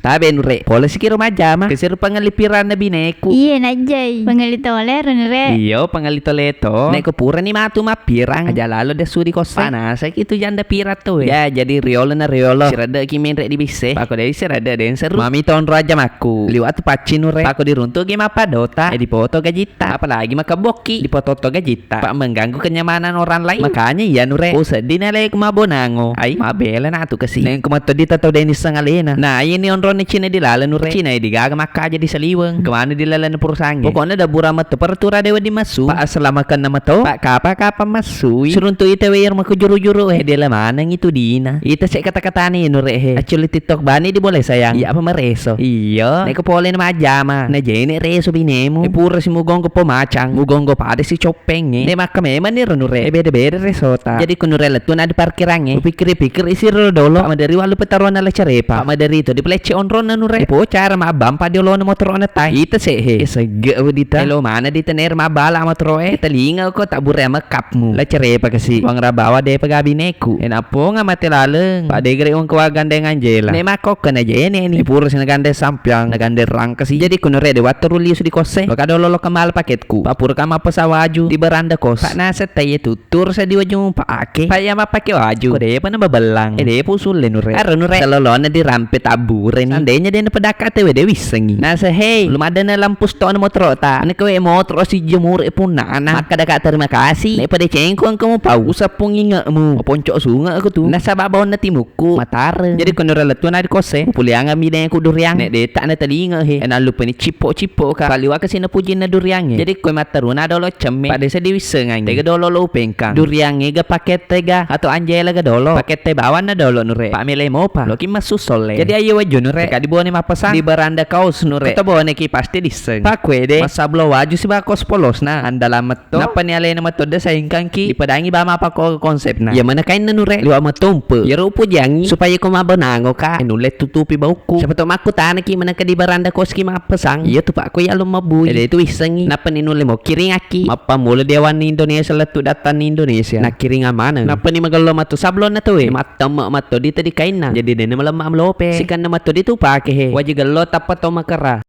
Tabe nure, pola sikiro majama. Kesiru pangalipiran na bineku. Iya najay. Pangalito lero nure. Iyo, pangalito leto. Neko pura ni matu mapirang. Aja lalo de suri kosa. Panasa gitu janda pirat tuh ya. Jadi riolo na riolo. Sirada kimin re di bise. Pako dari sirada den seru. Mami tonro aja maku. Liwat paci nure. Pako diruntuh game apa dota. Di foto gajita. Apalagi maka boki. Di foto gajita. Pak mengganggu kenyamanan orang lain. Makanya ya nure. Oh sedih na lek mabonango. Ay, mabela na tu kasi. Neng kumato dita tau denis sangalena. Nah, ini onro ni Cina dilala nure. Cina digaga maka aja di saliweng. Kemana dilala na purusangge. Pokoknya da bura mato pertura dewa di masu. Pak asalamakan nama to. Pak kapa masui. Suruntu ite weir maku juru-juru dia mana itu dina. Ita sek kata-kata ni nure he. Actually TikTok bani di boleh sayang. Iya apa mereso. Iya. Neko pole na majama. Na jene reso binemu. Pura si mugong ko pomacang. Mugong ko pada si copeng. Ne maka memang ni nure. Beda-beda resota. Jadi kunure letun ada parkirannya. Pikir-pikir isi dolo. Sama dari walu petaruan ala carepa. Sama dari itu di pelece onron nure. Po cara mabam pa di lo na motor on tay. Ita se he. Sege dita. Hello mana dita ner mabala motor telinga ko tak bure ama kapmu. La carepa kasi. Wang rabawa de pagabineku. Enapo nga matelaleng. Pa de gre wang kawagan dengan jela. Ne makok kana je ni. Puro si nagande sampyang. Nagande rang kasi. Jadi kunure de wateruli su di kose. Lo kadolo lo kemal paketku. Pa pur kama pesawaju di beranda kos. Pak nasa tayo tutur sa di wajung pa ake. Pa yama pake waju. Kode pa na babalang. Ede pusul le nure. Aro nure. Salolona di rampet abure ni. Andenya de na padaka tewe de wisengi. Nasa hey. Belum ada na lampus to na motor ta. Ano kowe motor si jemur pun na. Maka daka terima kasih. Ne pada cengko ang kamu pau. Usap pong inga mo. Poncok sunga ako tu. Nasa babaw na timuku. Matare. Jadi kunure letu na di kose. Pulianga mi na ku duriang. Ne de tak na telinga he. Ana lupa ni cipo-cipo ka. Paliwa kasi na puji na duriang he. Jadi kowe mataru na dolo ceme. Pada sa di wisengan. Tega dolo lo pengkang. Duriang ga paket tega. Atau anjela ga dolo. Paket te bawan na dolo nure. Pak mele mo pa. Loki masusol le. Jadi ayo waju nure. Kadi buone mapasang. Di beranda kaos nure. Kita buone ki pasti diseng. Pak kwe de. Masablo waju si bakos polos na. Andalamat to. Napa ni alay na matod sa hingkang ki. Ipadangi ba mapa ko konsep na. Ya mana kain na nure. Liwa matumpe. Ya rupo jangi. Supaya ko mabonango ka. Nulet tutupi bauku. Siapa to makutana ki mana ka di beranda kaos ki mapasang. Iya tu pak ko ya lumabuy. Ede itu isengi. Napa ni nule mo kiring aki. Mapa mula dewan ni Indonesia letu datan ni Indonesia. Nak kiring mana? Napa ni magalo matu sablon na to eh. Matam mato di tadi kain na. Jadi dene malam lope. Sikan na mato di tu pake he. Wajib galo tapat to makara.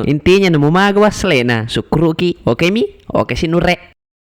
Intinya nemu magawas le na. Sukru ki. Oke mi? Oke si nure.